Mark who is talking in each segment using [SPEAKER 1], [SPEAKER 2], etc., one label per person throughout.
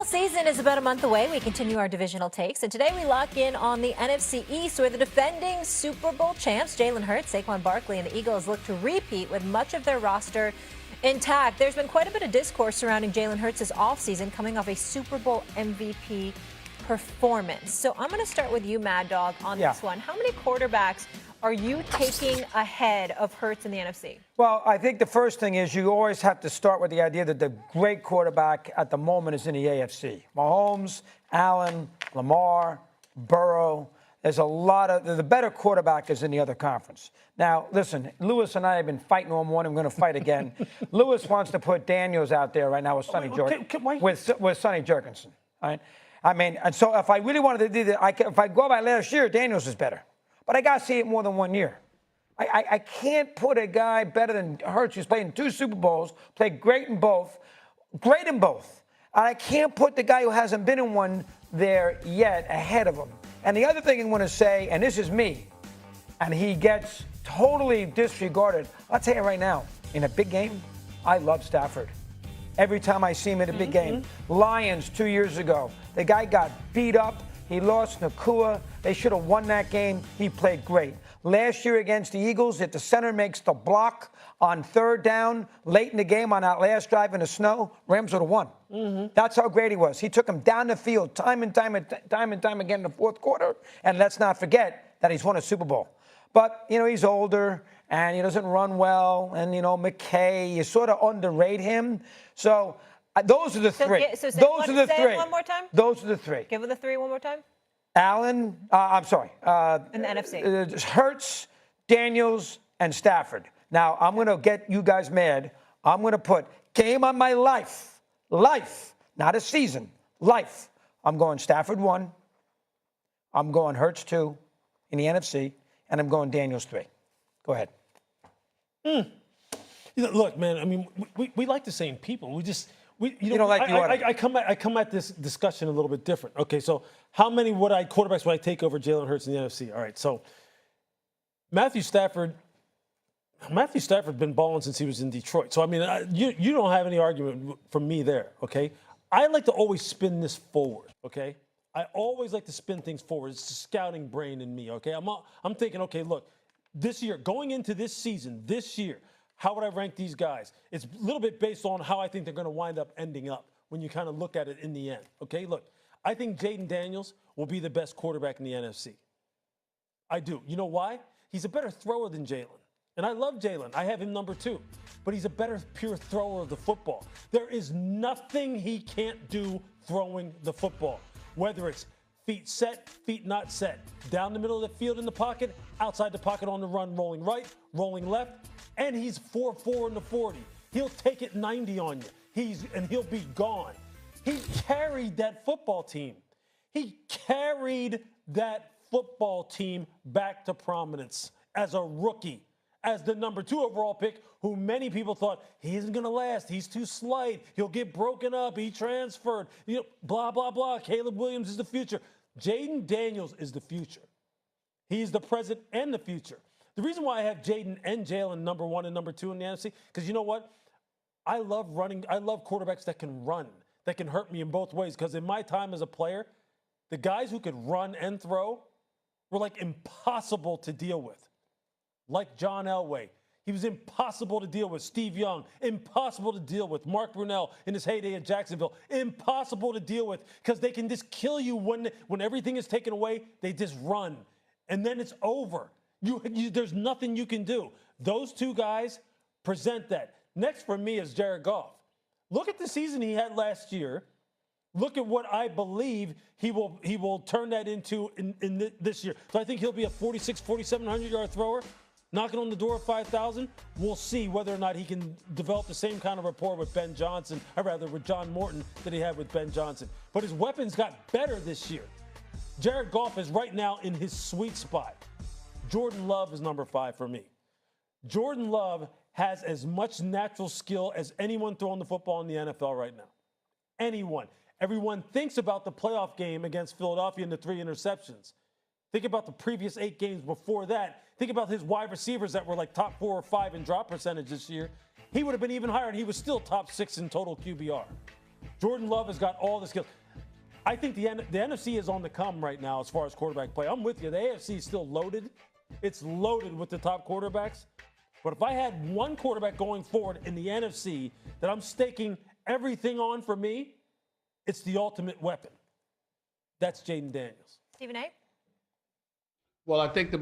[SPEAKER 1] Season is about a month away. We continue our divisional takes, and today we lock in on the NFC East, where the defending Super Bowl champs, Jalen Hurts, Saquon Barkley, and the Eagles look to repeat with much of their roster intact. There's been quite a bit of discourse surrounding Jalen Hurts' offseason, coming off a Super Bowl MVP performance. So I'm going to start with you, Mad Dog, on this one. How many quarterbacks are you taking ahead of Hurts in the NFC?
[SPEAKER 2] Well, I think the first thing is you always have to start with the idea that the great quarterback at the moment is in the AFC. Mahomes, Allen, Lamar, Burrow. There's a lot of the better quarterback is in the other conference. Now, listen, Lewis and I have been fighting all morning. We're going to fight again. Lewis wants to put Daniels out there right now with Sonny with Sonny Jurgensen. All right? I mean, and so if I really wanted to do that, if I go by last year, Daniels is better. But I got to see it more than 1 year. I can't put a guy better than Hurts, who's played in 2 Super Bowls, played great in both. And I can't put the guy who hasn't been in one there yet ahead of him. And the other thing I want to say, and this is me, and he gets totally disregarded. I'll tell you right now, in a big game, I love Stafford. Every time I see him in a big game. Lions 2 years ago, the guy got beat up. He lost Nakua. They should have won that game. He played great. Last year against the Eagles, if the center makes the block on 3rd down late in the game on that last drive in the snow, Rams would have won. That's how great he was. He took him down the field time and time again in the 4th quarter. And let's not forget that he's won a Super Bowl. But, you know, he's older and he doesn't run well. And, you know, McKay, you sort of underrate him. So those are the three. Those are the three.
[SPEAKER 1] One more time?
[SPEAKER 2] Those are the three.
[SPEAKER 1] Give it the three one more time.
[SPEAKER 2] Allen, I'm sorry.
[SPEAKER 1] In the NFC.
[SPEAKER 2] Hurts, Daniels, and Stafford. Now, I'm going to get you guys mad. I'm going to put game on my life. Life, not a season. Life. I'm going Stafford 1. I'm going Hurts 2 in the NFC. And I'm going Daniels 3. Go ahead.
[SPEAKER 3] You know, look, man, I mean, we like the same people. You
[SPEAKER 2] don't like the order.
[SPEAKER 3] I come at this discussion a little bit different. Okay, so how many quarterbacks would I take over Jalen Hurts in the NFC? All right, so Matthew Stafford's been balling since he was in Detroit. So, I mean, you don't have any argument from me there, okay? I like to always spin this forward, okay? I always like to spin things forward. It's the scouting brain in me, okay? I'm thinking, okay, look, this year, going into this season, this year, how would I rank these guys? It's a little bit based on how I think they're going to wind up ending up when you kind of look at it in the end, okay? Look, I think Jaden Daniels will be the best quarterback in the NFC. I do. You know why? He's a better thrower than Jalen. And I love Jalen. I have him number 2. But he's a better pure thrower of the football. There is nothing he can't do throwing the football. Whether it's feet set, feet not set, down the middle of the field in the pocket, outside the pocket on the run, rolling right, rolling left, and he's 4.4 in the 40. He'll take it 90 on you. He'll be gone. He carried that football team. He carried that football team back to prominence as a rookie, as the number 2 overall pick, who many people thought he isn't going to last. He's too slight. He'll get broken up. He transferred. You know, blah, blah, blah. Caleb Williams is the future. Jaden Daniels is the future. He's the present and the future. The reason why I have Jaden and Jalen number 1 and number 2 in the NFC, because you know what? I love running. I love quarterbacks that can run, that can hurt me in both ways. Because in my time as a player, the guys who could run and throw were like impossible to deal with. Like John Elway. He was impossible to deal with. Steve Young, impossible to deal with. Mark Brunell in his heyday at Jacksonville, impossible to deal with because they can just kill you when everything is taken away. They just run, and then it's over. There's nothing you can do. Those 2 guys present that. Next for me is Jared Goff. Look at the season he had last year. Look at what I believe he will turn that into in this year. So I think he'll be a 4,700-yard thrower. Knocking on the door of 5,000, we'll see whether or not he can develop the same kind of rapport with Ben Johnson, or rather with John Morton, that he had with Ben Johnson. But his weapons got better this year. Jared Goff is right now in his sweet spot. Jordan Love is number 5 for me. Jordan Love has as much natural skill as anyone throwing the football in the NFL right now. Anyone. Everyone thinks about the playoff game against Philadelphia and the 3 interceptions. Think about the previous 8 games before that. Think about his wide receivers that were like top 4 or 5 in drop percentage this year. He would have been even higher, and he was still top 6 in total QBR. Jordan Love has got all the skills. I think the NFC is on the come right now as far as quarterback play. I'm with you. The AFC is still loaded. It's loaded with the top quarterbacks. But if I had one quarterback going forward in the NFC that I'm staking everything on for me, it's the ultimate weapon. That's Jaden Daniels.
[SPEAKER 1] Stephen A.
[SPEAKER 4] Well, I think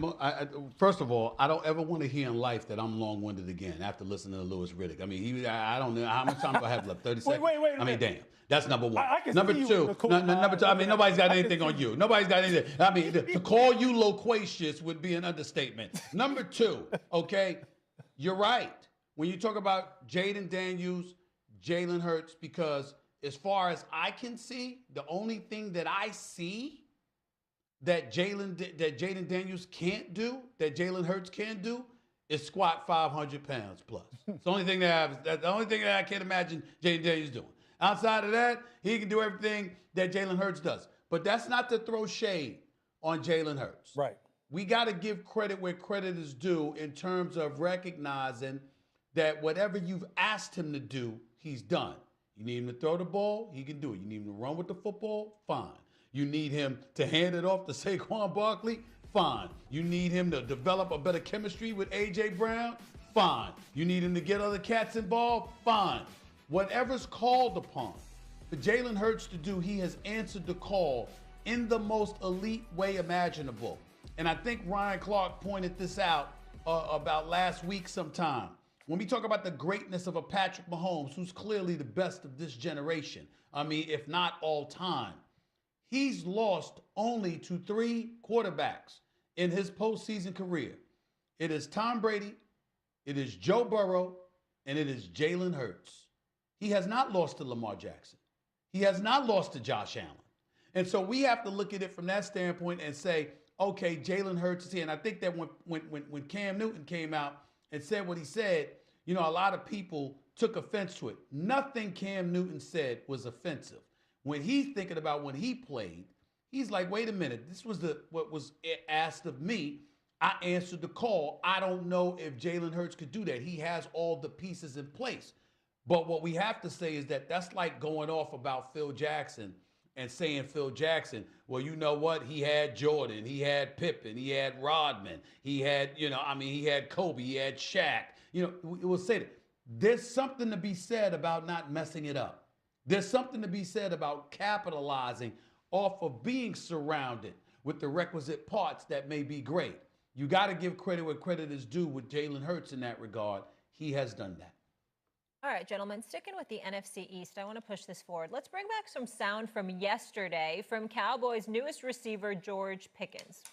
[SPEAKER 4] first of all, I don't ever want to hear in life that I'm long-winded again after listening to Lewis Riddick. I mean, I don't know how much time do I have left. 30 seconds.
[SPEAKER 3] Wait.
[SPEAKER 4] I mean, damn. That's number one.
[SPEAKER 3] I can
[SPEAKER 4] Number
[SPEAKER 3] see you
[SPEAKER 4] two.
[SPEAKER 3] with the
[SPEAKER 4] Number two. I mean, nobody's got anything on
[SPEAKER 3] see
[SPEAKER 4] you. Nobody's got anything. I mean, to call you loquacious would be an understatement. Number two. Okay, you're right when you talk about Jaden Daniels, Jalen Hurts, because as far as I can see, the only thing that I see that Jaden Daniels can't do, that Jalen Hurts can do, is squat 500 pounds plus. It's the only thing that's the only thing that I can't imagine Jaden Daniels doing. Outside of that, he can do everything that Jalen Hurts does. But that's not to throw shade on Jalen Hurts.
[SPEAKER 3] Right.
[SPEAKER 4] We got to give credit where credit is due in terms of recognizing that whatever you've asked him to do, he's done. You need him to throw the ball, he can do it. You need him to run with the football, fine. You need him to hand it off to Saquon Barkley, fine. You need him to develop a better chemistry with A.J. Brown, fine. You need him to get other cats involved, fine. Whatever's called upon for Jalen Hurts to do, he has answered the call in the most elite way imaginable. And I think Ryan Clark pointed this out about last week sometime. When we talk about the greatness of a Patrick Mahomes, who's clearly the best of this generation, I mean, if not all time, he's lost only to 3 quarterbacks in his postseason career. It is Tom Brady, it is Joe Burrow, and it is Jalen Hurts. He has not lost to Lamar Jackson. He has not lost to Josh Allen. And so we have to look at it from that standpoint and say, okay, Jalen Hurts is here. And I think that when Cam Newton came out and said what he said, you know, a lot of people took offense to it. Nothing Cam Newton said was offensive. When he's thinking about when he played, he's like, wait a minute, this was what was asked of me. I answered the call. I don't know if Jalen Hurts could do that. He has all the pieces in place. But what we have to say is that that's like going off about Phil Jackson and saying Phil Jackson, well, you know what? He had Jordan, he had Pippen, he had Rodman, he had, he had Kobe, he had Shaq. We'll say that. There's something to be said about not messing it up. There's something to be said about capitalizing off of being surrounded with the requisite parts that may be great. You got to give credit where credit is due with Jalen Hurts in that regard. He has done that.
[SPEAKER 1] All right, gentlemen, sticking with the NFC East, I want to push this forward. Let's bring back some sound from yesterday from Cowboys' newest receiver, George Pickens.